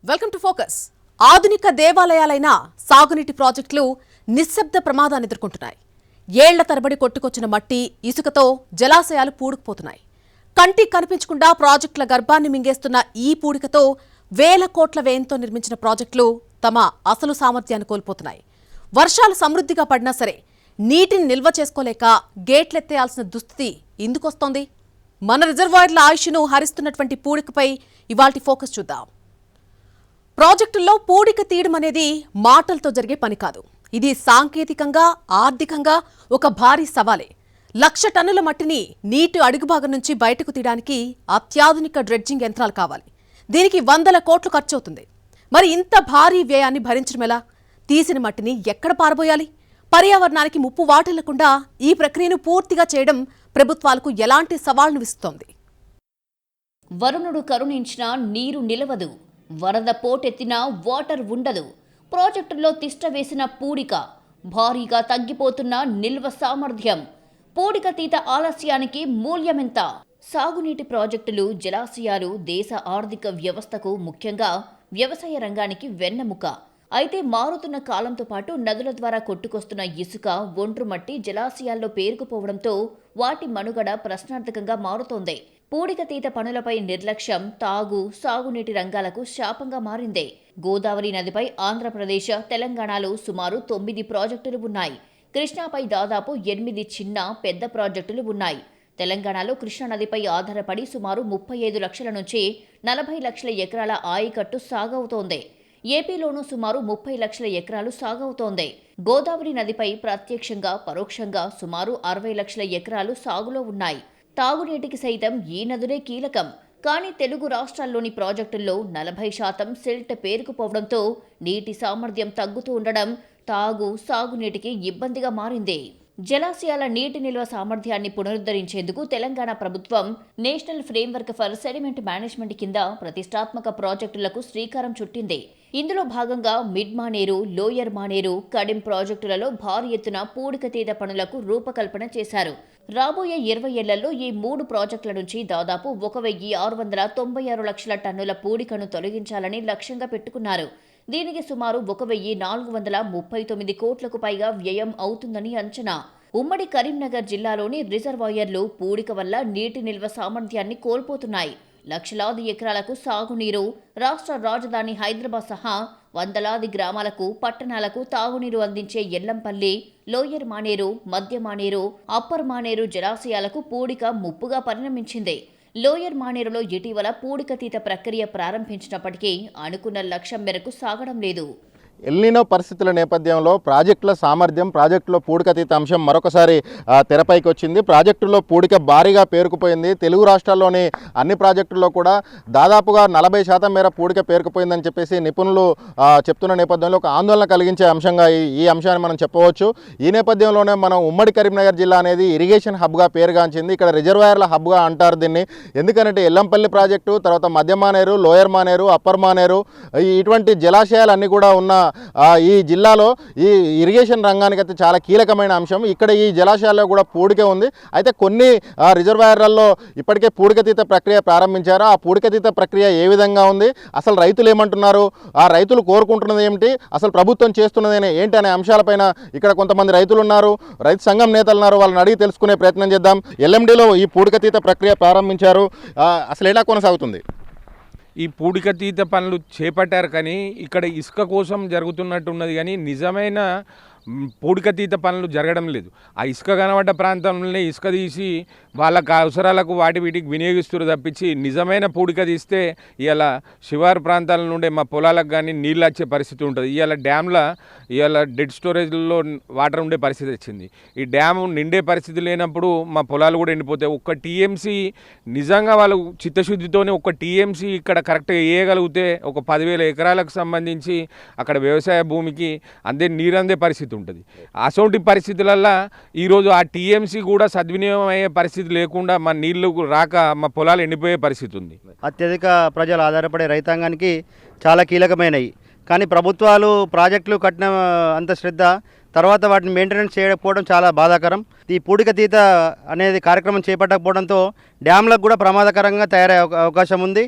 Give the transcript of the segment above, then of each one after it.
Welcome to focus. ఆధునిక దేవాలయాలైన సాగునీటి ప్రాజెక్టులు నిశ్శబ్ద ప్రమాదాన్ని ఎదుర్కొంటున్నాయి. ఏళ్ల తరబడి కొట్టుకొచ్చిన మట్టి, ఇసుకతో జలాశయాలు పూడుకుపోతున్నాయి. కంటికి కనిపించకుండా ప్రాజెక్టుల గర్భాన్ని మింగేస్తున్న ఈ పూడికతో వేల కోట్ల వ్యయంతో నిర్మించిన ప్రాజెక్టులు తమ అసలు సామర్థ్యాన్ని కోల్పోతున్నాయి. వర్షాలు సమృద్ధిగా పడినా సరే నీటిని నిల్వ చేసుకోలేక గేట్లెత్తేయాల్సిన దుస్థితి ఎందుకొస్తోంది? మన రిజర్వాయర్ల ఆయుష్ను హరిస్తున్నటువంటి పూడికపై ఇవాల్టి ఫోకస్ చూద్దాం. ప్రాజెక్టుల్లో పూడిక తీయడం అనేది మాటలతో జరిగే పని కాదు. ఇది సాంకేతికంగా, ఆర్థికంగా ఒక భారీ సవాలే. 1,00,000 టన్నుల మట్టిని నీటి అడుగుభాగం నుంచి బయటకు తీయడానికి అత్యాధునిక డ్రెడ్జింగ్ యంత్రాలు కావాలి. దీనికి వందల కోట్లు ఖర్చవుతుంది. మరి ఇంత భారీ వ్యయాన్ని భరించడం ఎలా? తీసిన మట్టిని ఎక్కడ పారబోయాలి? పర్యావరణానికి ముప్పు వాటిల్లకుండా ఈ ప్రక్రియను పూర్తిగా చేయడం ప్రభుత్వాలకు ఎలాంటి సవాళ్లను విస్తోంది? వరుణుడు కరుణించినా నీరు నిలవదు, వరద పోటెత్తినా వాటర్ ఉండదు. ప్రాజెక్టుల్లో తిష్ట వేసిన పూడిక, భారీగా తగ్గిపోతున్న నిల్వ సామర్థ్యం, పూడిక తీత ఆలస్యానికి మూల్యమెంత? సాగునీటి ప్రాజెక్టులు, జలాశయాలు దేశ ఆర్థిక వ్యవస్థకు, ముఖ్యంగా వ్యవసాయ రంగానికి వెన్నెముక. అయితే మారుతున్న కాలంతో పాటు నదుల ద్వారా కొట్టుకొస్తున్న ఇసుక, ఒండ్రు మట్టి జలాశయాల్లో పేరుకుపోవడంతో వాటి మనుగడ ప్రశ్నార్థకంగా మారుతోంది. పూడిక తీత పనులపై నిర్లక్ష్యం తాగు, సాగునీటి రంగాలకు శాపంగా మారింది. గోదావరి నదిపై ఆంధ్రప్రదేశ్, తెలంగాణలో సుమారు 9 ప్రాజెక్టులు ఉన్నాయి. కృష్ణాపై దాదాపు 8 చిన్న, పెద్ద ప్రాజెక్టులు ఉన్నాయి. తెలంగాణలో కృష్ణానదిపై ఆధారపడి సుమారు 35 లక్షల నుంచి 40 లక్షల ఎకరాల ఆయకట్టు సాగవుతోంది. ఏపీలోనూ సుమారు 30 లక్షల ఎకరాలు సాగవుతోంది. గోదావరి నదిపై ప్రత్యక్షంగా, పరోక్షంగా సుమారు 60 లక్షల ఎకరాలు సాగులో ఉన్నాయి. తాగునీటికి సైతం ఈ నదులే కీలకం. కానీ తెలుగు రాష్ట్రాల్లోని ప్రాజెక్టుల్లో 40% సిల్ట్ పేరుకుపోవడంతో నీటి సామర్థ్యం తగ్గుతూ ఉండడం తాగు, సాగునీటికి ఇబ్బందిగా మారింది. జలాశయాల నీటి నిల్వ సామర్థ్యాన్ని పునరుద్ధరించేందుకు తెలంగాణ ప్రభుత్వం national framework for sediment management కింద ప్రతిష్టాత్మక ప్రాజెక్టులకు శ్రీకారం చుట్టింది. ఇందులో భాగంగా మిడ్ మానేరు, లోయర్ మానేరు, కడెం ప్రాజెక్టులలో భారీ ఎత్తున పూడిక తీత పనులకు రూపకల్పన చేశారు. రాబోయే 20 ఏళ్లలో ఈ 3 ప్రాజెక్టుల నుంచి దాదాపు 1,696 లక్షల టన్నుల పూడికను తొలగించాలని లక్ష్యంగా పెట్టుకున్నారు. దీనికి సుమారు 1,439 కోట్లకు పైగా వ్యయం అవుతుందని అంచనా. ఉమ్మడి కరీంనగర్ జిల్లాలోని రిజర్వాయర్లు పూడిక వల్ల నీటి నిల్వ సామర్థ్యాన్ని కోల్పోతున్నాయి. లక్షలాది ఎకరాలకు సాగునీరు, రాష్ట్ర రాజధాని హైదరాబాద్ సహా వందలాది గ్రామాలకు, పట్టణాలకు తాగునీరు అందించే ఎల్లంపల్లి, లోయర్ మానేరు, మధ్య మానేరు, అప్పర్ మానేరు జలాశయాలకు పూడిక ముప్పుగా పరిణమించింది. లోయర్ మానేరులో ఇటీవల పూడిక తీత ప్రక్రియ ప్రారంభించినప్పటికీ అనుకున్న లక్ష్యం మేరకు సాగడం లేదు. ఎల్నినో పరిస్థితుల నేపథ్యంలో ప్రాజెక్టుల సామర్థ్యం, ప్రాజెక్టులో పూడికతీత అంశం మరొకసారి తెరపైకి వచ్చింది. ప్రాజెక్టులో పూడిక భారీగా పేరుకుపోయింది. తెలుగు రాష్ట్రాల్లోని అన్ని ప్రాజెక్టుల్లో కూడా దాదాపుగా 40% మేర పూడిక పేరుకుపోయిందని చెప్పేసి నిపుణులు చెప్తున్న నేపథ్యంలో ఒక ఆందోళన కలిగించే అంశంగా ఈ అంశాన్ని మనం చెప్పవచ్చు. ఈ నేపథ్యంలోనే మనం ఉమ్మడి కరీంనగర్ జిల్లా అనేది ఇరిగేషన్ హబ్గా పేరుగాంచింది. ఇక్కడ రిజర్వాయర్ల హబ్గా అంటారు దీన్ని. ఎందుకంటే ఎల్లంపల్లి ప్రాజెక్టు, తర్వాత మధ్య మానేరు, లోయర్ మానేరు, అప్పర్ మానేరు, ఇటువంటి జలాశయాలన్నీ కూడా ఉన్న ఈ జిల్లాలో ఈ ఇరిగేషన్ రంగానికి అయితే చాలా కీలకమైన అంశం. ఇక్కడ ఈ జలాశయాల్లో కూడా పూడిక ఉంది. అయితే కొన్ని రిజర్వాయర్లలో ఇప్పటికే పూడికతీత ప్రక్రియ ప్రారంభించారు. ఆ పూడికతీత ప్రక్రియ ఏ విధంగా ఉంది, అసలు రైతులు ఏమంటున్నారు, ఆ రైతులు కోరుకుంటున్నది ఏమిటి, అసలు ప్రభుత్వం చేస్తున్నది ఏంటి అనే అంశాలపైన ఇక్కడ కొంతమంది రైతులు ఉన్నారు, రైతు సంఘం నేతలు ఉన్నారు. వాళ్ళని అడిగి తెలుసుకునే ప్రయత్నం చేద్దాం. ఎల్ఎండిలో ఈ పూడికతీత ప్రక్రియ ప్రారంభించారు. అసలు ఎలా కొనసాగుతుంది? ఈ పూడికతీత పనులు చేపట్టారు, కానీ ఇక్కడ ఇసుక కోసం జరుగుతున్నట్టున్నది, కానీ నిజమైన పూడికతీత పనులు జరగడం లేదు. ఆ ఇసుక కనబడ్డ ప్రాంతంలోనే ఇసుక తీసి వాళ్ళకు అవసరాలకు వాటి వీటికి వినియోగిస్తున్నారు తప్పించి నిజమైన పూడిక తీస్తే ఇవాళ శివారు ప్రాంతాల నుండే మా పొలాలకు కానీ నీళ్ళు వచ్చే పరిస్థితి ఉంటుంది. ఇవాళ డ్యామ్లో ఇవాళ డెడ్ స్టోరేజ్లో వాటర్ ఉండే పరిస్థితి వచ్చింది. ఈ డ్యామ్ నిండే పరిస్థితి లేనప్పుడు మా పొలాలు కూడా ఎండిపోతాయి. ఒక్క టీఎంసీ నిజంగా వాళ్ళు చిత్తశుద్ధితోనే ఒక్క టీఎంసీ ఇక్కడ కరెక్ట్గా వేయగలిగితే ఒక 10,000 ఎకరాలకు సంబంధించి అక్కడ వ్యవసాయ భూమికి నీరు అందే పరిస్థితి ఉంటుంది. అసొంటి పరిస్థితులల్లో ఈరోజు ఆ టీఎంసీ కూడా సద్వినియోగం అయ్యే పరిస్థితి లేకుండా మా నీళ్లు రాక మా పొలాలు ఎండిపోయే పరిస్థితి ఉంది. అత్యధిక ప్రజలు ఆధారపడే రైతాంగానికి చాలా కీలకమైనవి. కానీ ప్రభుత్వాలు ప్రాజెక్టులు కట్టిన అంత శ్రద్ధ తర్వాత వాటిని మెయింటెనెన్స్ చేయకపోవడం చాలా బాధాకరం. ఈ పూడికతీత అనేది కార్యక్రమం చేపట్టకపోవడంతో డ్యామ్లకు కూడా ప్రమాదకరంగా తయారయ్యే అవకాశం ఉంది.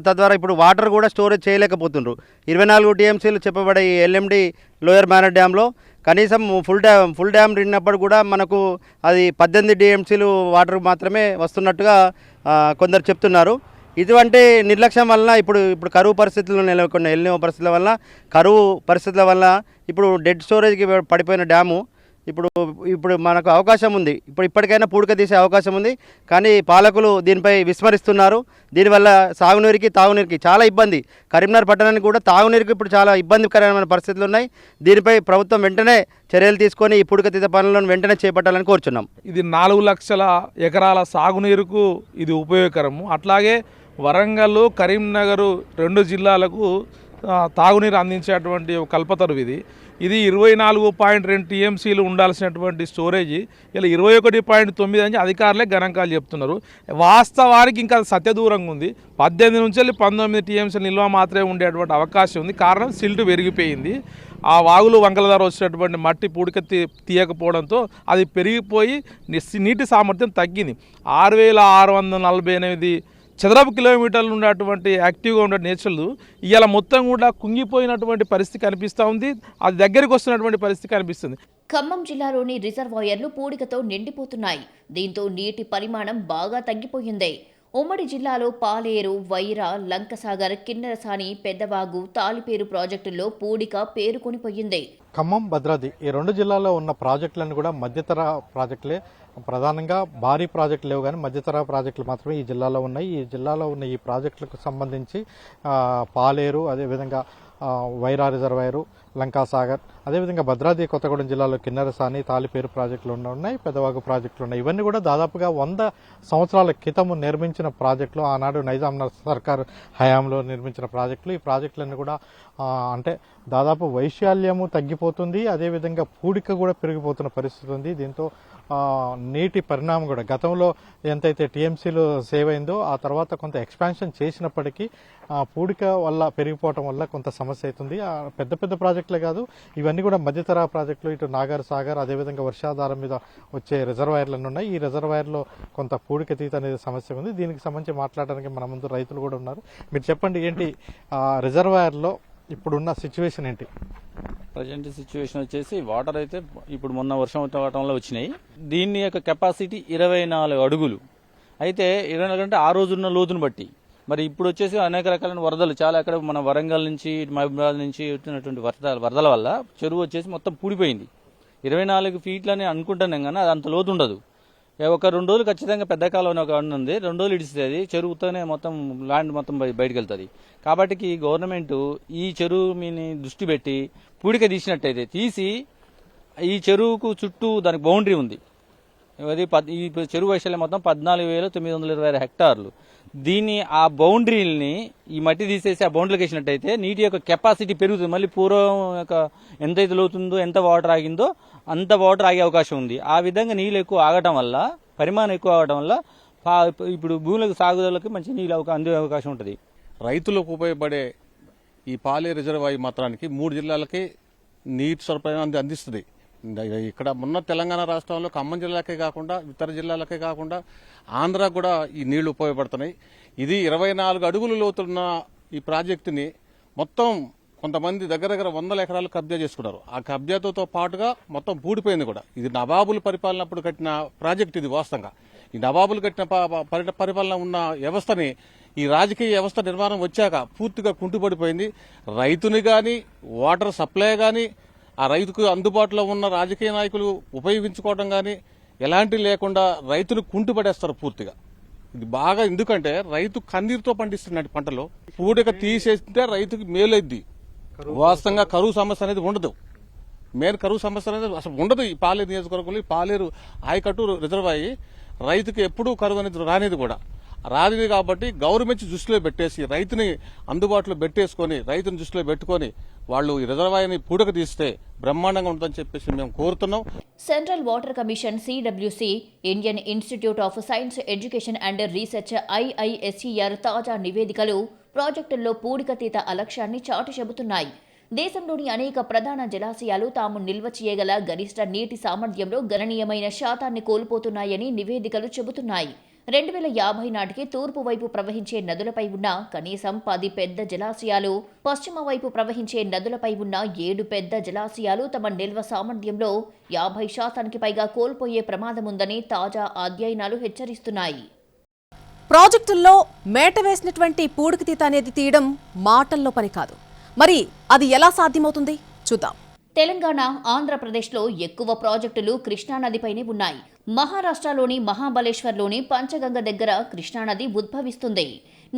తద్వారా ఇప్పుడు వాటర్ కూడా స్టోరేజ్ చేయలేకపోతుండ్రు. 24 టీఎంసీలు చెప్పబడే ఈ ఎల్ఎండి లోయర్ మేనర్ డ్యాంలో కనీసం ఫుల్ డ్యామ్ నిండినప్పుడు కూడా మనకు అది 18 టీఎంసీలు వాటర్ మాత్రమే వస్తున్నట్టుగా కొందరు చెప్తున్నారు. ఇటువంటి నిర్లక్ష్యం వలన ఇప్పుడు కరువు పరిస్థితులు నెలకొన్న ఎల్నినో పరిస్థితుల వల్ల కరువు పరిస్థితుల వల్ల ఇప్పుడు డెడ్ స్టోరేజ్కి పడిపోయిన డ్యాము ఇప్పుడు మనకు అవకాశం ఉంది. ఇప్పటికైనా పూడిక తీసే అవకాశం ఉంది. కానీ పాలకులు దీనిపై విస్మరిస్తున్నారు. దీనివల్ల సాగునీరుకి తాగునీరుకి చాలా ఇబ్బంది. కరీంనగర్ పట్టణానికి కూడా తాగునీరుకి ఇప్పుడు చాలా ఇబ్బందికరమైన పరిస్థితులు ఉన్నాయి. దీనిపై ప్రభుత్వం వెంటనే చర్యలు తీసుకొని ఈ పూడికతీత పనులను వెంటనే చేపట్టాలని కోరుచున్నాం. ఇది 4 లక్షల ఎకరాల సాగునీరుకు ఇది ఉపయోగకరము. అట్లాగే వరంగల్, కరీంనగర్ 2 జిల్లాలకు తాగునీరు అందించేటువంటి కల్పతరు ఇది 24.2 టీఎంసీలు ఉండాల్సినటువంటి స్టోరేజ్ ఇలా 21.9 అని అధికారులే గణాంకాలు చెప్తున్నారు. వాస్తవానికి ఇంకా సత్యదూరంగా ఉంది. 18 నుంచి 19 టీఎంసీల నిల్వ మాత్రమే ఉండేటువంటి అవకాశం ఉంది. కారణం సిల్ట్ పెరిగిపోయింది. ఆ వాగులు వంకల ద్వారా వచ్చినటువంటి మట్టి పూడిక తీయకపోవడంతో అది పెరిగిపోయి నీటి సామర్థ్యం తగ్గింది. 6,648 చదరపు కిలోమీటర్లు ఉన్నటువంటి యాక్టివ్గా ఉన్న నేచర్లు ఇవాళ మొత్తం కూడా కుంగిపోయినటువంటి పరిస్థితి కనిపిస్తూ ఉంది. అది దగ్గరికి వస్తున్నటువంటి పరిస్థితి కనిపిస్తుంది. ఖమ్మం జిల్లాలోని రిజర్వాయర్లు పూడికతో నిండిపోతున్నాయి. దీంతో నీటి పరిమాణం బాగా తగ్గిపోయింది. ఉమ్మడి జిల్లాలో పాలేరు, వైరా, లంకసాగర్, కిన్నెరసాని, పెద్దవాగు, తాలిపేరు ప్రాజెక్టుల్లో పూడిక పేరుకొనిపోయింది. ఖమ్మం, భద్రాద్రి ఈ 2 జిల్లాల్లో ఉన్న ప్రాజెక్టులను కూడా మధ్యతర ప్రాజెక్టులే. ప్రధానంగా భారీ ప్రాజెక్టులు లేవు కానీ మధ్యతర ప్రాజెక్టులు మాత్రమే ఈ జిల్లాలో ఉన్నాయి. ఈ జిల్లాలో ఉన్న ఈ ప్రాజెక్టులకు సంబంధించి పాలేరు, అదేవిధంగా వైరా రిజర్వాయరు, లంకాసాగర్, అదేవిధంగా భద్రాద్రి కొత్తగూడెం జిల్లాలో కిన్నెరసాని, తాలిపేరు ప్రాజెక్టులు ఉన్నాయి, పెద్దవాగు ప్రాజెక్టులు ఉన్నాయి. ఇవన్నీ కూడా దాదాపుగా 100 సంవత్సరాల క్రితం నిర్మించిన ప్రాజెక్టులు. ఆనాడు నైజాం సర్కార్ హయాంలో నిర్మించిన ప్రాజెక్టులు. ఈ ప్రాజెక్టులన్నీ కూడా అంటే దాదాపు వైశాల్యము తగ్గిపోతుంది, అదేవిధంగా పూడిక కూడా పెరిగిపోతున్న పరిస్థితి ఉంది. దీంతో నీటి పరిణామం కూడా గతంలో ఎంతైతే టీఎంసీలు సేవ్ అయిందో ఆ తర్వాత కొంత ఎక్స్పాన్షన్ చేసినప్పటికీ పూడిక వల్ల పెరిగిపోవటం వల్ల కొంత సమస్య అవుతుంది. పెద్ద పెద్ద ప్రాజెక్టులే కాదు, ఇవన్నీ కూడా మధ్యతర ప్రాజెక్టులు. ఇటు నాగర్ సాగర్, అదేవిధంగా వర్షాధారం మీద వచ్చే రిజర్వాయర్లు ఉన్నాయి. ఈ రిజర్వాయర్లో కొంత పూడికతీత అనేది సమస్య ఉంది. దీనికి సంబంధించి మాట్లాడడానికి మన ముందు రైతులు కూడా ఉన్నారు. మీరు చెప్పండి, ఏంటి రిజర్వాయర్లో ఇప్పుడున్న సిచ్యువేషన్ ఏంటి? ప్రజెంట్ సిచ్యువేషన్ వచ్చేసి వాటర్ అయితే ఇప్పుడు మొన్న వర్షం వల్ల వచ్చినాయి. దీని యొక్క కెపాసిటీ 24 అడుగులు. అయితే 24 అంటే ఆ రోజున్న లోతును బట్టి మరి ఇప్పుడు వచ్చేసి అనేక రకాలైన వరదలు చాలా అక్కడ మన వరంగల్ నుంచి మహబూబాబాద్ నుంచి వచ్చినటువంటి వరదల వల్ల చెరువు వచ్చేసి మొత్తం పూడిపోయింది. 24 ఫీట్లని అనుకుంటున్నాం కానీ అది అంత లోతు ఉండదు. ఒక 2 రోజులు ఖచ్చితంగా పెద్ద కాలం ఒక ఉంది, 2 రోజులు ఇడిస్తుంది చెరువుతోనే మొత్తం ల్యాండ్ మొత్తం బయటకు వెళ్తుంది. కాబట్టి గవర్నమెంట్ ఈ చెరువు మీద దృష్టి పెట్టి పూడిక తీసినట్టయితే తీసి ఈ చెరువుకు చుట్టూ దానికి బౌండరీ ఉంది. అది ఈ చెరువు వైశాల్యం మొత్తం 14,926 హెక్టార్లు. దీన్ని ఆ బౌండరీని ఈ మట్టి తీసేసి ఆ బౌండరీకి వేసినట్టయితే నీటి యొక్క కెపాసిటీ పెరుగుతుంది. మళ్ళీ పూర్వం యొక్క ఎంతైతే లోతుందో ఎంత వాటర్ ఆగిందో అంత వాటర్ ఆగే అవకాశం ఉంది. ఆ విధంగా నీళ్ళు ఎక్కువ ఆగటం వల్ల, పరిమాణం ఎక్కువ ఆగటం వల్ల ఇప్పుడు భూములకు సాగుదలకు మంచి నీళ్ళు అందే అవకాశం ఉంటుంది. రైతులకు ఉపయోగపడే ఈ పాలే రిజర్వాయర్ మాత్రానికి 3 జిల్లాలకి నీటి సరఫరా అందిస్తుంది. ఇక్కడ ఉన్న తెలంగాణ రాష్ట్రంలో ఖమ్మం జిల్లాకే కాకుండా ఇతర జిల్లాలకే కాకుండా ఆంధ్రాకు కూడా ఈ నీళ్లు ఉపయోగపడుతున్నాయి. ఇది 24 అడుగుల లోతున్న ఈ ప్రాజెక్టుని మొత్తం కొంతమంది దగ్గర 100 ఎకరాలు కబ్జా చేసుకున్నారు. ఆ కబ్జాతో పాటుగా మొత్తం పూడిపోయింది కూడా. ఇది నవాబులు పరిపాలనప్పుడు కట్టిన ప్రాజెక్ట్. ఇది వాస్తవంగా ఈ నవాబులు కట్టిన పరిపాలన ఉన్న వ్యవస్థని ఈ రాజకీయ వ్యవస్థ నిర్మాణం వచ్చాక పూర్తిగా కుంటుపడిపోయింది. రైతుని గాని వాటర్ సప్లై గాని ఆ రైతుకు అందుబాటులో ఉన్న రాజకీయ నాయకులు ఉపయోగించుకోవడం గాని ఎలాంటి లేకుండా రైతును కుంటుపడేస్తారు పూర్తిగా. ఇది బాగా ఎందుకంటే రైతు కన్నీరుతో పండిస్తున్నట్టు పంటలో పూడిక తీసేస్తే రైతుకి మేలైద్ది. వాస్తవంగా కరువు సమస్య అనేది ఉండదు. మెయిన్ కరువు సమస్య అనేది అసలు ఉండదు. ఈ పాలేరు నియోజకవర్గంలో ఈ పాలేరు ఆయకట్టు రిజర్వాయర్ రైతుకి ఎప్పుడూ కరువు అనేది రానిది కూడా రానిది. కాబట్టి గవర్నమెంట్ దృష్టిలో పెట్టేసి రైతుని అందుబాటులో పెట్టేసుకొని రైతుని దృష్టిలో పెట్టుకొని వాళ్ళు ఈ రిజర్వాయర్ని పూడక తీస్తే బ్రహ్మాండంగా ఉంటుందని చెప్పేసి మేము కోరుతున్నాం. Central water commission CWC, Indian institute of science education and research IISER తాజా నివేదికలు ప్రాజెక్టుల్లో పూడికతీత అలక్ష్యాన్ని చాటి చెబుతున్నాయి. దేశంలోని అనేక ప్రధాన జలాశయాలు తాము నిల్వ చేయగల గరిష్ట నీటి సామర్థ్యంలో గణనీయమైన శాతాన్ని కోల్పోతున్నాయని నివేదికలు చెబుతున్నాయి. 2050 నాటికి తూర్పు వైపు ప్రవహించే నదులపై ఉన్న కనీసం 10 పెద్ద జలాశయాలు, పశ్చిమ వైపు ప్రవహించే నదులపై ఉన్న 7 పెద్ద జలాశయాలు తమ నిల్వ సామర్థ్యంలో 50% పైగా కోల్పోయే ప్రమాదముందని తాజా అధ్యయనాలు హెచ్చరిస్తున్నాయి. ప్రాజెక్టుల్లో మేట వేసినటువంటి పూడికతీత అనేది తీయడం మాటల్లో పని కాదు. మరి అది ఎలా సాధ్యమవుతుంది చూద్దాం. తెలంగాణ, ఆంధ్రప్రదేశ్లో ఎక్కువ ప్రాజెక్టులు కృష్ణానదిపైనే ఉన్నాయి. మహారాష్ట్రలోని మహాబలేశ్వర్లోని పంచగంగ దగ్గర కృష్ణానది ఉద్భవిస్తుంది.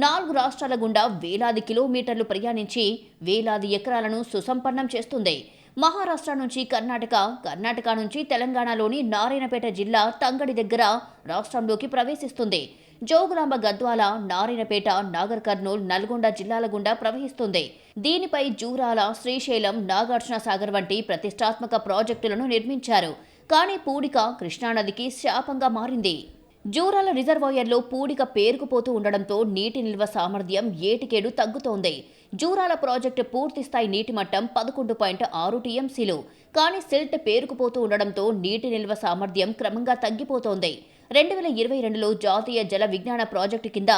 4 రాష్ట్రాల గుండా వేలాది కిలోమీటర్లు ప్రయాణించి వేలాది ఎకరాలను సుసంపన్నం చేస్తుంది. మహారాష్ట్ర నుంచి కర్ణాటక నుంచి తెలంగాణలోని నారాయణపేట జిల్లా తంగడి దగ్గర రాష్ట్రంలోకి ప్రవేశిస్తుంది. జోగులాంబ గద్వాల, నారాయణపేట, నాగర్ కర్నూల్, నల్గొండ జిల్లాల గుండా ప్రవహిస్తుంది. దీనిపై జూరాల, శ్రీశైలం, నాగార్జున సాగర్ వంటి ప్రతిష్టాత్మక ప్రాజెక్టులను నిర్మించారు. కానీ పూడిక కృష్ణానదికి శాపంగా మారింది. జూరాల రిజర్వాయర్లో పూడిక పేరుకుపోతూ ఉండడంతో నీటి నిల్వ సామర్థ్యం ఏటికేడు తగ్గుతోంది. జూరాల ప్రాజెక్టు పూర్తిస్థాయి నీటి మట్టం 11.6 టీఎంసీలు. కానీ సిల్ట్ పేరుకుపోతూ ఉండడంతో నీటి నిల్వ సామర్థ్యం క్రమంగా తగ్గిపోతోంది. 2022లో జాతీయ జల విజ్ఞాన ప్రాజెక్టు కింద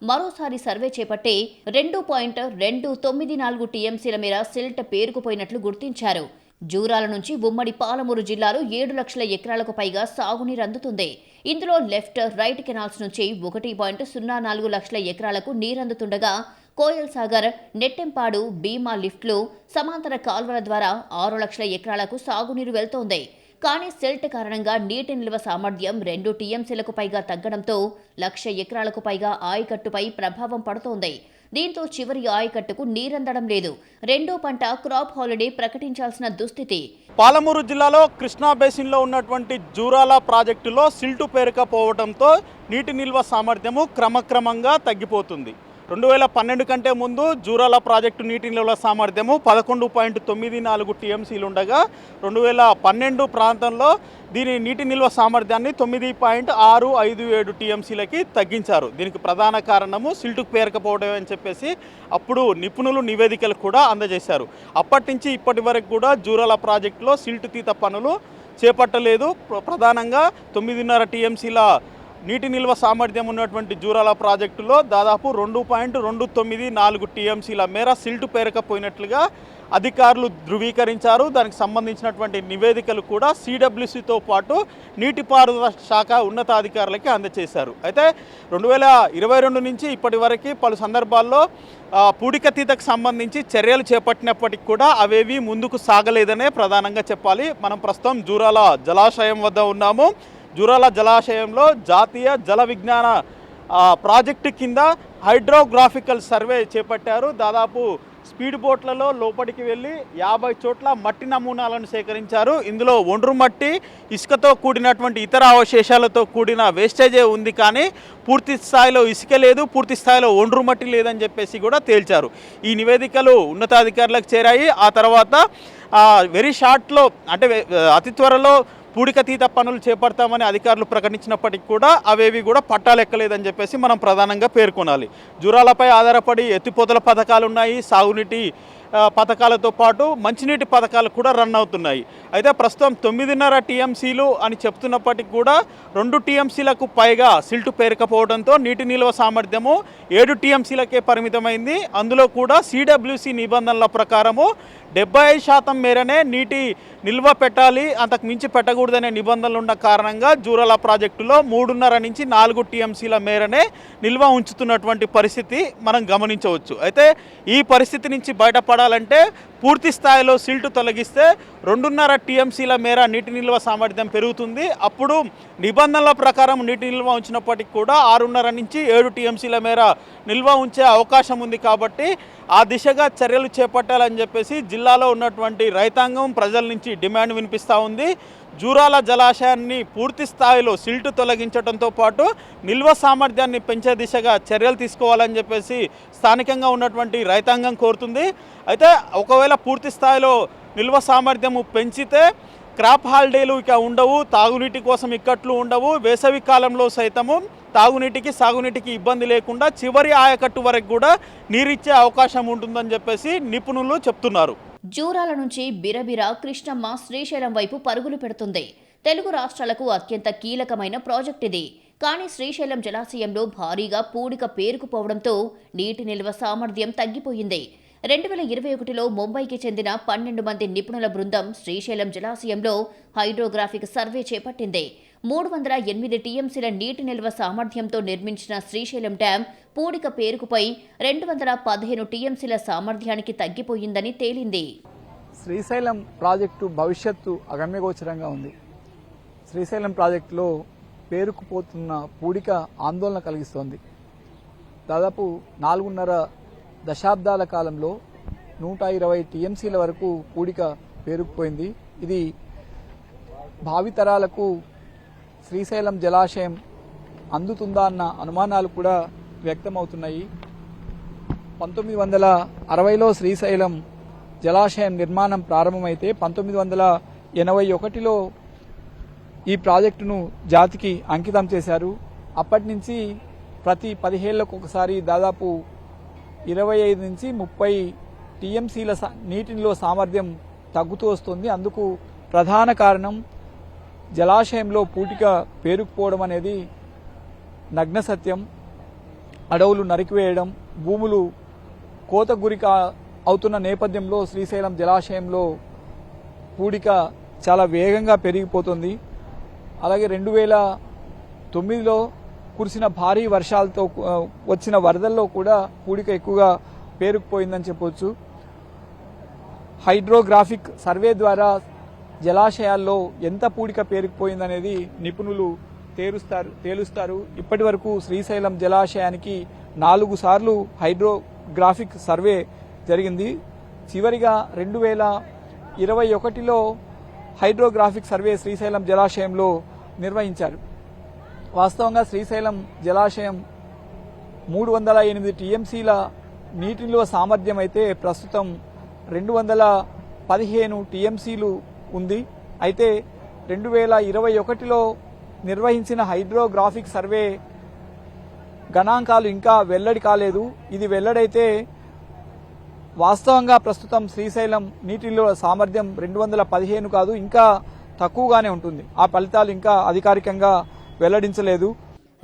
మరోసారి సర్వే చేపట్టి 2.294 టీఎంసీల మేర సిల్ట్ పేరుకుపోయినట్లు గుర్తించారు. జూరాల నుంచి ఉమ్మడి పాలమూరు జిల్లాలో 7 లక్షల ఎకరాలకు పైగా సాగునీరు అందుతుంది. ఇందులో లెఫ్ట్, రైట్ కెనాల్స్ నుంచి 1.04 లక్షల ఎకరాలకు నీరందుతుండగా కోయల్ సాగర్, నెట్టెంపాడు, భీమా లిఫ్ట్లు, సమాంతర కాల్వల ద్వారా 6 లక్షల ఎకరాలకు సాగునీరు వెళ్తోంది. కానీ సిల్ట్ కారణంగా నీటి నిల్వ సామర్థ్యం 2 టీఎంసీలకు పైగా తగ్గడంతో 1,00,000 ఎకరాలకు పైగా ఆయకట్టుపై ప్రభావం పడుతోంది. దీంతో చివరి ఆయకట్టుకు నీరందడం లేదు. రెండో పంట క్రాప్ హాలిడే ప్రకటించాల్సిన దుస్థితి. పాలమూరు జిల్లాలో కృష్ణా బేసిన్లో ఉన్నటువంటి జూరాల ప్రాజెక్టులో సిల్టు పేరుకపోవడంతో నీటి నిల్వ సామర్థ్యము క్రమక్రమంగా తగ్గిపోతుంది. 2012 కంటే ముందు జూరాల ప్రాజెక్టు నీటి నిల్వ సామర్థ్యము 11.94 టీఎంసీలు ఉండగా 2012 ప్రాంతంలో దీని నీటి నిల్వ సామర్థ్యాన్ని 9.657 టీఎంసీలకి తగ్గించారు. దీనికి ప్రధాన కారణము సిల్టుకు పేరకపోవడం అని చెప్పేసి అప్పుడు నిపుణులు నివేదికలు కూడా అందజేశారు. అప్పటి నుంచి ఇప్పటి వరకు కూడా జూరాల ప్రాజెక్టులో సిల్టు తీత పనులు చేపట్టలేదు. ప్రధానంగా 9.5 టీఎంసీల నీటి నిల్వ సామర్థ్యం ఉన్నటువంటి జూరాల ప్రాజెక్టులో దాదాపు 2.294 టీఎంసీల మేర సిల్టు పేరకపోయినట్లుగా అధికారులు ధృవీకరించారు. దానికి సంబంధించినటువంటి నివేదికలు కూడా సిడబ్ల్యూసితో పాటు నీటిపారుదల శాఖ ఉన్నతాధికారులకి అందజేశారు. అయితే 2022 నుంచి ఇప్పటి వరకు పలు సందర్భాల్లో పూడికతీతకు సంబంధించి చర్యలు చేపట్టినప్పటికీ కూడా అవేవి ముందుకు సాగలేదనే ప్రధానంగా చెప్పాలి. మనం ప్రస్తుతం జూరాల జలాశయం వద్ద ఉన్నాము. జూరాల జలాశయంలో జాతీయ జల విజ్ఞాన ప్రాజెక్టు కింద హైడ్రోగ్రాఫికల్ సర్వే చేపట్టారు. దాదాపు స్పీడ్ బోట్లలో లోపలికి వెళ్ళి 50 చోట్ల మట్టి నమూనాలను సేకరించారు. ఇందులో ఒండ్రు మట్టి, ఇసుకతో కూడినటువంటి ఇతర అవశేషాలతో కూడిన వేస్టేజే ఉంది. కానీ పూర్తి స్థాయిలో ఇసుక లేదు, పూర్తి స్థాయిలో ఒండ్రు మట్టి లేదని చెప్పేసి కూడా తేల్చారు. ఈ నివేదికలు ఉన్నతాధికారులకు చేరాయి. ఆ తర్వాత వెరీ షార్ట్లో అంటే అతి త్వరలో పూడికతీత పనులు చేపడతామని అధికారులు ప్రకటించినప్పటికీ కూడా అవేవి కూడా పట్టాలెక్కలేదని చెప్పేసి మనం ప్రధానంగా పేర్కొనాలి. జూరాలపై ఆధారపడి ఎత్తిపోతల పథకాలు ఉన్నాయి, సాగునీటి పథకాలతో పాటు మంచినీటి పథకాలు కూడా రన్ అవుతున్నాయి. అయితే ప్రస్తుతం 9.5 టీఎంసీలు అని చెప్తున్నప్పటికీ కూడా 2 టీఎంసీలకు పైగా సిల్టు పేరుకపోవడంతో నీటి నిల్వ సామర్థ్యము 7 టీఎంసీలకే పరిమితమైంది. అందులో కూడా సిడబ్ల్యూసి నిబంధనల ప్రకారము 75% మేరనే నీటి నిల్వ పెట్టాలి, అంతకు మించి పెట్టకూడదనే నిబంధనలు ఉన్న కారణంగా జూరాల ప్రాజెక్టులో 3.5 నుంచి 4 టీఎంసీల మేరనే నిల్వ ఉంచుతున్నటువంటి పరిస్థితి మనం గమనించవచ్చు. అయితే ఈ పరిస్థితి నుంచి బయటపడాలంటే పూర్తి స్థాయిలో సిల్టు తొలగిస్తే 2.5 టీఎంసీల మేర నీటి నిల్వ సామర్థ్యం పెరుగుతుంది. అప్పుడు నిబంధనల ప్రకారం నీటి నిల్వ ఉంచినప్పటికీ కూడా 6.5 నుంచి 7 టీఎంసీల మేర నిల్వ ఉంచే అవకాశం ఉంది. కాబట్టి ఆ దిశగా చర్యలు చేపట్టాలని చెప్పేసి జిల్లాలో ఉన్నటువంటి రైతాంగం ప్రజల నుంచి డిమాండ్ వినిపిస్తూ ఉంది. జూరాల జలాశయాన్ని పూర్తి స్థాయిలో సిల్టు తొలగించడంతో పాటు నిల్వ సామర్థ్యాన్ని పెంచే దిశగా చర్యలు తీసుకోవాలని చెప్పేసి స్థానికంగా ఉన్నటువంటి రైతాంగం కోరుతుంది. అయితే ఒకవేళ పూర్తి స్థాయిలో నిల్వ సామర్థ్యము పెంచితే క్రాప్ హాలిడేలు ఇక ఉండవు, తాగునీటి కోసం ఇక్కట్లు ఉండవు. వేసవి కాలంలో సైతము తాగునీటికి సాగునీటికి ఇబ్బంది లేకుండా చివరి ఆయకట్టు వరకు కూడా నీరిచ్చే అవకాశం ఉంటుందని చెప్పేసి నిపుణులు చెప్తున్నారు. జూరాల నుంచి బిరబిర కృష్ణమ్మ శ్రీశైలం వైపు పరుగులు పెడుతుంది. తెలుగు రాష్ట్రాలకు అత్యంత కీలకమైన ప్రాజెక్ట్ ఇది. కానీ శ్రీశైలం జలాశయంలో భారీగా పూడిక పేరుకుపోవడంతో నీటి నిల్వ సామర్థ్యం తగ్గిపోయింది. 2021లో ముంబైకి చెందిన 12 మంది నిపుణుల బృందం శ్రీశైలం జలాశయంలో హైడ్రోగ్రాఫిక్ సర్వే చేపట్టింది. 308 టీఎంసీల నీటి నిల్వ సామర్థ్యంతో నిర్మించిన శ్రీశైలం డ్యాం పూడిక పేరుకుపై 215 టీఎంసీల సామర్థ్యానికి తగ్గిపోయిందని తేలింది. శ్రీశైలం ప్రాజెక్టు భవిష్యత్తు అగమ్యగోచరంగా ఉంది. శ్రీశైలం ప్రాజెక్టులో పేరుకుపోతున్న పూడిక ఆందోళన కలిగిస్తోంది. దాదాపు 4.5 దశాబ్దాల కాలంలో 120 టీఎంసీల వరకు పూడిక పేరుకుపోయింది. ఇది భావితరాలకు శ్రీశైలం జలాశయం అందుతుందా అన్న అనుమానాలు కూడా వ్యక్తమవుతున్నాయి. 1960లో శ్రీశైలం జలాశయం నిర్మాణం ప్రారంభమైతే 1981లో ఈ ప్రాజెక్టును జాతికి అంకితం చేశారు. అప్పటి నుంచి ప్రతి 10 ఏళ్లకు ఒకసారి దాదాపు 25 నుంచి 30 టీఎంసీల నీటిలో సామర్థ్యం తగ్గుతూ వస్తుంది. అందుకు ప్రధాన కారణం జలాశయంలో పూడిక పేరుకుపోవడం అనేది నగ్న సత్యం. అడవులు నరికివేయడం, భూములు కోత గురి అవుతున్న నేపథ్యంలో శ్రీశైలం జలాశయంలో పూడిక చాలా వేగంగా పెరిగిపోతుంది. అలాగే 2009లో కురిసిన భారీ వర్షాలతో వచ్చిన వరదల్లో కూడా పూడిక ఎక్కువగా పేరుకుపోయిందని చెప్పొచ్చు. హైడ్రోగ్రాఫిక్ సర్వే ద్వారా జలాశయాల్లో ఎంత పూడిక పేరుకుపోయిందనేది నిపుణులు తేలుస్తారు. ఇప్పటి వరకు శ్రీశైలం జలాశయానికి 4 సార్లు హైడ్రోగ్రాఫిక్ సర్వే జరిగింది. చివరిగా 2021లో హైడ్రోగ్రాఫిక్ సర్వే శ్రీశైలం జలాశయంలో నిర్వహించారు. వాస్తవంగా శ్రీశైలం జలాశయం 308 టీఎంసీల నీటి నిల్వ సామర్థ్యం అయితే ప్రస్తుతం 215 టీఎంసీలు ఉంది. అయితే 2021లో నిర్వహించిన హైడ్రోగ్రాఫిక్ సర్వే గణాంకాలు ఇంకా వెల్లడి కాలేదు. ఇది వెల్లడైతే వాస్తవంగా ప్రస్తుతం శ్రీశైలం నీటి నిల్వ సామర్థ్యం 215 కాదు, ఇంకా తక్కువగానే ఉంటుంది. ఆ ఫలితాలు ఇంకా అధికారికంగా వెల్లడించలేదు.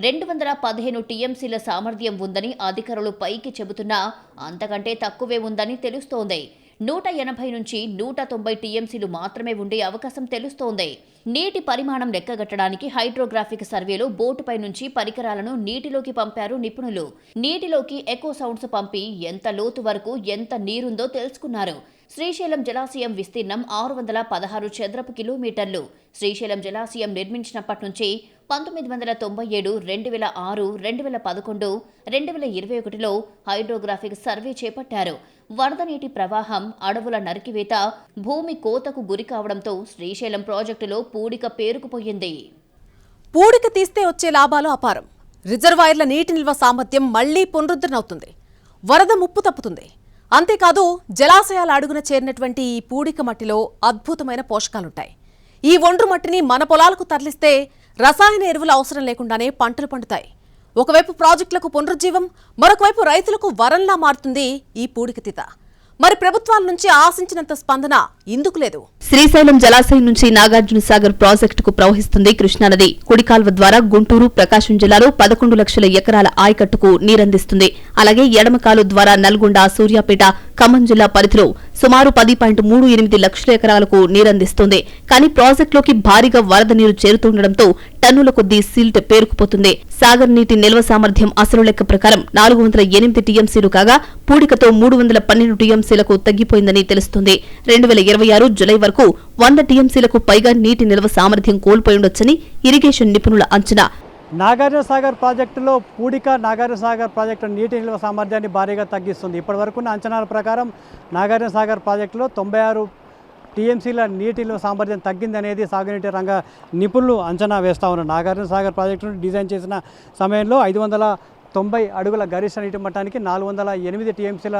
215 టీఎంసీల సామర్థ్యం ఉందని అధికారులు పైకి చెబుతున్నా అంతకంటే తక్కువే ఉందని తెలుస్తోంది. 180 నుంచి 190 టీఎంసీలు మాత్రమే ఉండే అవకాశం తెలుస్తోంది. నీటి పరిమాణం లెక్కగట్టడానికి హైడ్రోగ్రాఫిక్ సర్వేలో బోటుపై నుంచి పరికరాలను నీటిలోకి పంపారు నిపుణులు. నీటిలోకి ఎకో సౌండ్స్ పంపి ఎంత లోతు వరకు ఎంత నీరుందో తెలుసుకున్నారు. శ్రీశైలం జలాశయం విస్తీర్ణం 616 చదరపు కిలోమీటర్లు. శ్రీశైలం జలాశయం నిర్మించినప్పటి నుంచి 1997, 2006, 2011, 2021లో హైడ్రోగ్రాఫిక్ సర్వే చేపట్టారు. వరద నీటి ప్రవాహం, అడవుల నరికివేత, భూమి కోతకు గురి కావడంతో శ్రీశైలం ప్రాజెక్టులో పూడిక పేరుకుపోయింది. పూడిక తీస్తే వచ్చే లాభాలు అపారం. రిజర్వాయర్ల నీటి నిల్వ సామర్థ్యం మళ్లీ పునరుద్ధరణవుతుంది. వరద ముప్పు తప్పుతుంది. అంతేకాదు జలాశయాల అడుగున చేరినటువంటి ఈ పూడిక మట్టిలో అద్భుతమైన పోషకాలుంటాయి. ఈ ఒండ్రు మట్టిని మన పొలాలకు తరలిస్తే రసాయన ఎరువుల అవసరం లేకుండానే పంటలు పండుతాయి. ఒకవైపు ప్రాజెక్టులకు పునరుజ్జీవం, మరొకవైపు రైతులకు వరంలా మారుతుంది ఈ పూడికతీత. మరి ప్రభుత్వాల నుంచి ఆశించినంత స్పందన ఇందుకు లేదు. శ్రీశైలం జలాశయం నుంచి నాగార్జున సాగర్ ప్రాజెక్టుకు ప్రవహిస్తుంది కృష్ణానది. కుడి కాల్వ ద్వారా గుంటూరు, ప్రకాశం జిల్లాలో 11 లక్షల ఎకరాల ఆయకట్టుకు నీరందిస్తుంది. అలాగే ఎడమ కాలువ ద్వారా నల్గొండ, సూర్యాపేట, ఖమ్మం జిల్లా పరిధిలో సుమారు 10.38 లక్షల ఎకరాలకు నీరందిస్తుంది. కానీ ప్రాజెక్టులోకి భారీగా వరద నీరు చేరుతుండటంతో టన్నుల కొద్దీ సిల్ట్ పేరుకుపోతుంది. సాగర్ నీటి నిల్వ సామర్థ్యం అసలు లెక్క ప్రకారం 408 టీఎంసీలు కాగా పూడికతో 312 టీఎంసీలకు తగ్గిపోయిందని తెలుస్తుంది. 2026 జులై వరకు 100 టీఎంసీలకు పైగా నీటి నిల్వ సామర్థ్యం కోల్పోయుండొచ్చని ఇరిగేషన్ నిపుణుల అంచనా. నాగార్జున సాగర్ ప్రాజెక్టులో పూడిక నాగార్జున సాగర్ ప్రాజెక్టు నీటి నిల్వ సామర్థ్యాన్ని భారీగా తగ్గిస్తుంది. ఇప్పటివరకున్న అంచనాల ప్రకారం నాగార్జున సాగర్ ప్రాజెక్టులో 96 టీఎంసీల నీటి నిల్వ సామర్థ్యం తగ్గిందనేది సాగునీటి రంగ నిపుణులు అంచనా వేస్తూ ఉన్నారు. నాగార్జున సాగర్ ప్రాజెక్టును డిజైన్ చేసిన సమయంలో 590 అడుగుల గరిష్ట నీటి మట్టానికి 408 టీఎంసీల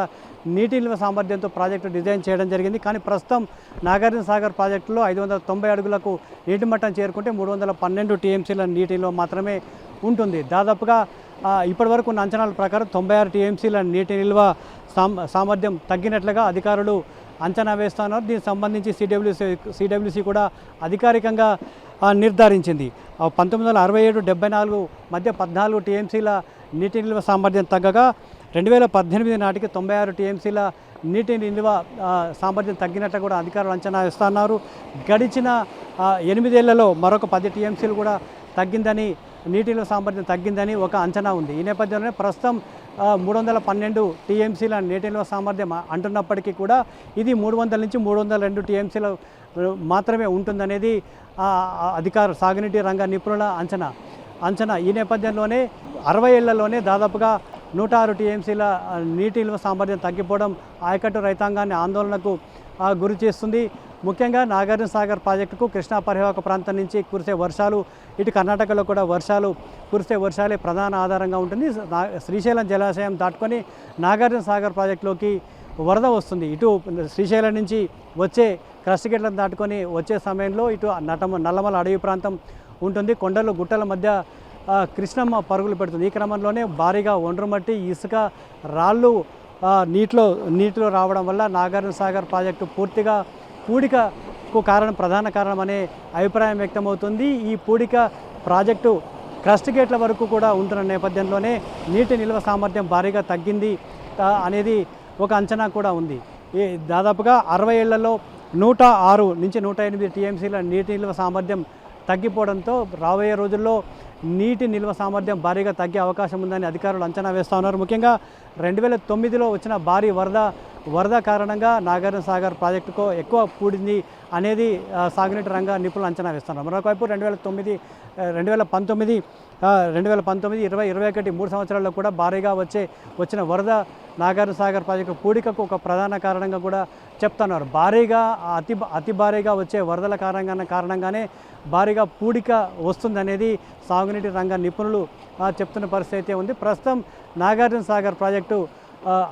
నీటి నిల్వ సామర్థ్యంతో ప్రాజెక్టు డిజైన్ చేయడం జరిగింది. కానీ ప్రస్తుతం నాగార్జున సాగర్ ప్రాజెక్టులో 590 అడుగులకు నీటి మట్టం చేరుకుంటే 312 టీఎంసీల నీటి నిల్వ మాత్రమే ఉంటుంది. దాదాపుగా ఇప్పటివరకు ఉన్న అంచనాల ప్రకారం 96 టీఎంసీల నీటి నిల్వ సామర్థ్యం తగ్గినట్లుగా అధికారులు అంచనా వేస్తున్నారు. దీనికి సంబంధించి సిడబ్ల్యూసి కూడా అధికారికంగా నిర్ధారించింది. 1967-74 మధ్య 14 టీఎంసీల నీటి నిల్వ సామర్థ్యం తగ్గగా 2018 నాటికి 96 టీఎంసీల నీటి నిల్వ సామర్థ్యం తగ్గినట్టు కూడా అధికారులు అంచనా వేస్తున్నారు. గడిచిన 8 ఏళ్లలో మరొక 10 టీఎంసీలు కూడా తగ్గిందని, నీటి నిల్వ సామర్థ్యం తగ్గిందని ఒక అంచనా ఉంది. ఈ నేపథ్యంలోనే ప్రస్తుతం 312 టీఎంసీల నీటి నిల్వ సామర్థ్యం అంటున్నప్పటికీ కూడా ఇది 300 నుంచి 302 టీఎంసీల మాత్రమే ఉంటుందనేది సాగునీటి రంగ నిపుణుల అంచనా. ఈ నేపథ్యంలోనే 60 ఏళ్లలోనే దాదాపుగా 106 టీఎంసీల నీటి నిల్వ సామర్థ్యం తగ్గిపోవడం ఆయకట్టు రైతాంగాన్ని ఆందోళనకు గురి చేస్తుంది. ముఖ్యంగా నాగార్జున సాగర్ ప్రాజెక్టుకు కృష్ణా పరివాహక ప్రాంతం నుంచి కురిసే వర్షాలు, ఇటు కర్ణాటకలో కూడా కురిసే వర్షాలే ప్రధాన ఆధారంగా ఉంటుంది. శ్రీశైలం జలాశయం దాటుకొని నాగార్జున సాగర్ ప్రాజెక్టులోకి వరద వస్తుంది. ఇటు శ్రీశైలం నుంచి వచ్చే క్రస్టిగేట్లను దాటుకొని వచ్చే సమయంలో ఇటు నల్లమల అడవి ప్రాంతం ఉంటుంది. కొండలు గుట్టల మధ్య కృష్ణమ్మ పరుగులు పెడుతుంది. ఈ క్రమంలోనే భారీగా ఒండ్రుమట్టి, ఇసుక, రాళ్ళు నీటిలో రావడం వల్ల నాగార్జున సాగర్ ప్రాజెక్టు పూర్తిగా పూడికకు ప్రధాన కారణం అనే అభిప్రాయం వ్యక్తమవుతుంది. ఈ పూడిక ప్రాజెక్టు క్రస్టిగేట్ల వరకు కూడా ఉంటున్న నేపథ్యంలోనే నీటి నిల్వ సామర్థ్యం భారీగా తగ్గింది అనేది ఒక అంచనా కూడా ఉంది. దాదాపుగా 60 ఏళ్లలో 106 నుంచి 108 టీఎంసీల నీటి నిల్వ సామర్థ్యం తగ్గిపోవడంతో రాబోయే రోజుల్లో నీటి నిల్వ సామర్థ్యం భారీగా తగ్గే అవకాశం ఉందని అధికారులు అంచనా వేస్తూ ఉన్నారు. ముఖ్యంగా 2009లో వచ్చిన భారీ వరద కారణంగా నాగార్జున సాగర్ ప్రాజెక్టుకు ఎక్కువ పూడింది అనేది సాగునీటి రంగ నిపుణులు అంచనా వేస్తున్నారు. మరొకవైపు 2019, 2020, 2021 3 సంవత్సరాల్లో కూడా భారీగా వచ్చిన వరద నాగార్జున సాగర్ ప్రాజెక్టు పూడికకు ఒక ప్రధాన కారణంగా కూడా చెప్తున్నారు. భారీగా అతి భారీగా వచ్చే వరదల కారణంగానే భారీగా పూడిక వస్తుందనేది సాగునీటి రంగ నిపుణులు చెప్తున్న పరిస్థితి అయితే ఉంది. ప్రస్తుతం నాగార్జున సాగర్ ప్రాజెక్టు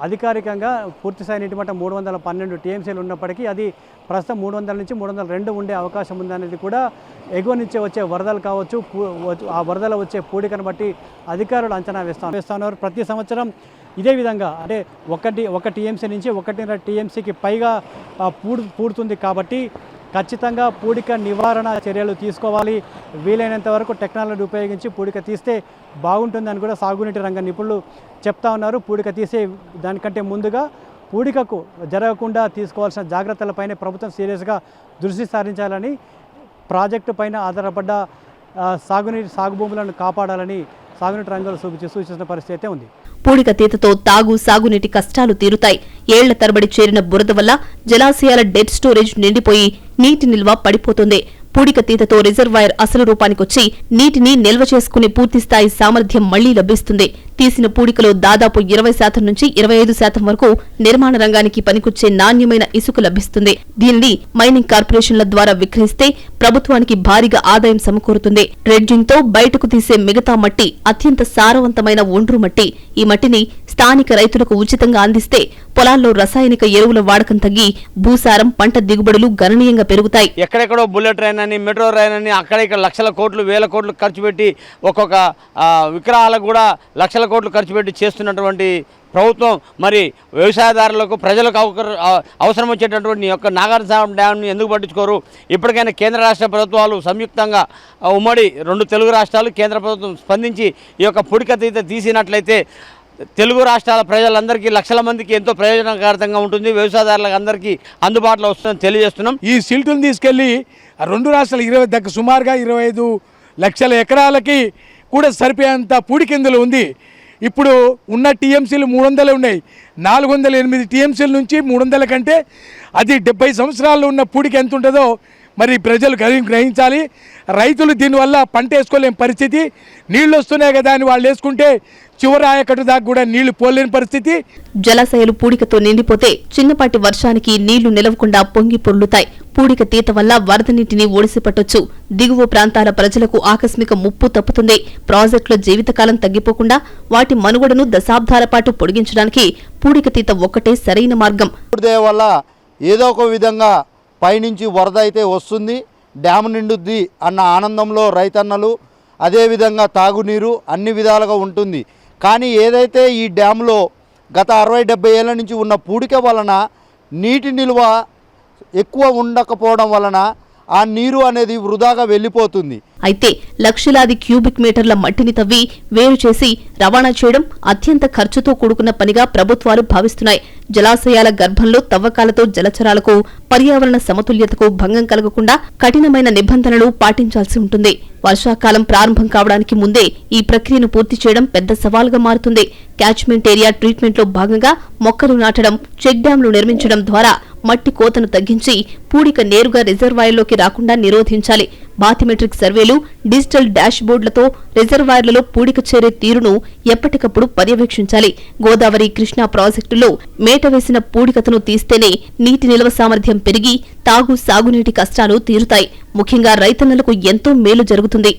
అధికారికంగా పూర్తిస్థాయి నీటి మట్టం 312 టీఎంసీలు ఉన్నప్పటికీ అది ప్రస్తుతం 300 నుంచి 302 ఉండే అవకాశం ఉందనేది కూడా ఎగువ నుంచి వచ్చే వరదలు కావచ్చు, ఆ వరదలు వచ్చే పూడికను బట్టి అధికారులు అంచనా వేస్తున్నారు. ప్రతి సంవత్సరం ఇదే విధంగా అంటే ఒక టీఎంసీ నుంచి 1.5 టీఎంసీకి పైగా పూడుతుంది. కాబట్టి ఖచ్చితంగా పూడిక నివారణ చర్యలు తీసుకోవాలి. వీలైనంత వరకు టెక్నాలజీ ఉపయోగించి పూడిక తీస్తే బాగుంటుందని కూడా సాగునీటి రంగ నిపుణులు చెప్తా ఉన్నారు. పూడిక తీసే దానికంటే ముందుగా పూడికకు జరగకుండా తీసుకోవాల్సిన జాగ్రత్తలపైనే ప్రభుత్వం సీరియస్గా దృష్టి సారించాలని, ప్రాజెక్టు పైన ఆధారపడ్డ సాగు భూములను కాపాడాలని సాగునీటి రంగంలో సూచించిన పరిస్థితి అయితే ఉంది. పూడికతీతతో సాగునీటి కష్టాలు తీరుతాయి. ఏళ్ల తరబడి చేరిన బురద వల్ల జలాశయాల డెడ్ స్టోరేజ్ నిండిపోయి నీటి నిల్వ పడిపోతుంది. పూడికతీతతో రిజర్వాయర్ అసలు రూపానికొచ్చి నీటిని నిల్వ చేసుకునే పూర్తిస్థాయి సామర్థ్యం మళ్లీ లభిస్తుంది. తీసిన పూడికలో దాదాపు 20% నుంచి 25% వరకు నిర్మాణ రంగానికి పనికొచ్చే నాణ్యమైన ఇసుక లభిస్తుంది. దీనిని మైనింగ్ కార్పొరేషన్ల ద్వారా విక్రయిస్తే ప్రభుత్వానికి భారీగా ఆదాయం సమకూరుతుంది. డ్రెడ్జింగ్ తో బయటకు తీసే మిగతా మట్టి అత్యంత సారవంతమైన ఒండ్రు మట్టి. ఈ మట్టిని స్థానిక రైతులకు ఉచితంగా అందిస్తే పొలాల్లో రసాయనిక ఎరువుల వాడకం తగ్గి భూసారం, పంట దిగుబడులు గణనీయంగా పెరుగుతాయి. ఎక్కడెక్కడో బుల్లెట్ ట్రైన్ అని, మెట్రో రైన్ అని అక్కడ ఇక్కడ లక్షల కోట్లు, వేల కోట్లు ఖర్చు పెట్టి ఒక్కొక్క విగ్రహాలకు కూడా లక్షల కోట్లు ఖర్చు పెట్టి చేస్తున్నటువంటి ప్రభుత్వం మరి వ్యవసాయదారులకు, ప్రజలకు అవసరం వచ్చేటటువంటి యొక్క నాగార్జున డ్యామ్ని ఎందుకు పట్టించుకోరు? ఇప్పటికైనా కేంద్ర రాష్ట్ర ప్రభుత్వాలు సంయుక్తంగా ఉమ్మడి 2 తెలుగు రాష్ట్రాలు కేంద్ర ప్రభుత్వం స్పందించి ఈ యొక్క పూడికతీత తీసినట్లయితే తెలుగు రాష్ట్రాల ప్రజలందరికీ, లక్షల మందికి ఎంతో ప్రయోజనకరంగా ఉంటుంది. వ్యవసాయదారులకు అందరికీ అందుబాటులో వస్తుందని తెలియజేస్తున్నాం. ఈ సిల్టును తీసుకెళ్లి 2 రాష్ట్రాలు సుమారుగా 25 లక్షల ఎకరాలకి కూడా సరిపోయేంత పూడికిందులు ఉంది. ఇప్పుడు ఉన్న టీఎంసీలు 300 ఉన్నాయి. 408 టీఎంసీల నుంచి 300 కంటే అది 70 సంవత్సరాల్లో ఉన్న పూడికి ఎంత ఉంటుందో మరి ప్రజలు గ్రహించాలి. రైతులు దీనివల్ల పంట వేసుకోలేని పరిస్థితి. నీళ్లు వస్తున్నాయి కదా అని వాళ్ళు వేసుకుంటే చివరి ఆయకట్టు దాకా కూడా నీళ్లు పోలేని పరిస్థితి. జలాశయాలు పూడికతో నిండిపోతే చిన్నపాటి వర్షానికి నీళ్లు నిలవకుండా పొంగి పొర్లుతాయి. పూడిక తీత వల్ల వరద నీటిని ఒడిసిపట్టొచ్చు. దిగువ ప్రాంతాల ప్రజలకు ఆకస్మిక ముప్పు తప్పుతుంది. ప్రాజెక్టుల జీవితకాలం తగ్గిపోకుండా వాటి మనుగడను దశాబ్దాల పాటు పొడిగించడానికి పూడిక తీత ఒక్కటే సరైన మార్గం. వల్ల ఏదో ఒక విధంగా పైనుంచి వరద అయితే వస్తుంది, డ్యామ్ నిండుద్ది అన్న ఆనందంలో రైతన్నలు, అదేవిధంగా తాగునీరు అన్ని విధాలుగా ఉంటుంది. కానీ ఏదైతే ఈ డ్యాంలో గత 60-70 ఏళ్ల నుంచి ఉన్న పూడిక వలన నీటి నిల్వ ఎక్కువ ఉండకపోవడం వలన ఆ నీరు అనేది వృధాగా వెళ్ళిపోతుంది. అయితే లక్షలాది క్యూబిక్ మీటర్ల మట్టిని తవ్వి వేరు చేసి రవాణా చేయడం అత్యంత ఖర్చుతో కూడుకున్న పనిగా ప్రభుత్వాలు భావిస్తున్నాయి. జలాశయాల గర్భంలో తవ్వకాలతో జలచరాలకు, పర్యావరణ సమతుల్యతకు భంగం కలగకుండా కఠినమైన నిబంధనలు పాటించాల్సి ఉంటుంది. వర్షాకాలం ప్రారంభం కావడానికి ముందే ఈ ప్రక్రియను పూర్తి చేయడం పెద్ద సవాల్గా మారుతుంది. క్యాచ్మెంట్ ఏరియా ట్రీట్మెంట్లో భాగంగా మొక్కలు నాటడం, చెక్ డ్యాంలు నిర్మించడం ద్వారా మట్టి కోతను తగ్గించి పూడిక నేరుగా రిజర్వాయర్లోకి రాకుండా నిరోధించాలి. బాథిమెట్రిక్ సర్వేలు, డిజిటల్ డాష్ బోర్డులతో రిజర్వాయర్లలో పూడిక చేరే తీరును ఎప్పటికప్పుడు పర్యవేక్షించాలి. గోదావరి, కృష్ణా ప్రాజెక్టులో మేట వేసిన పూడికతను తీస్తేనే నీటి నిల్వ సామర్థ్యం పెరిగి సాగునీటి కష్టాలు తీరుతాయి. ముఖ్యంగా రైతన్నలకు ఎంతో మేలు జరుగుతుంది.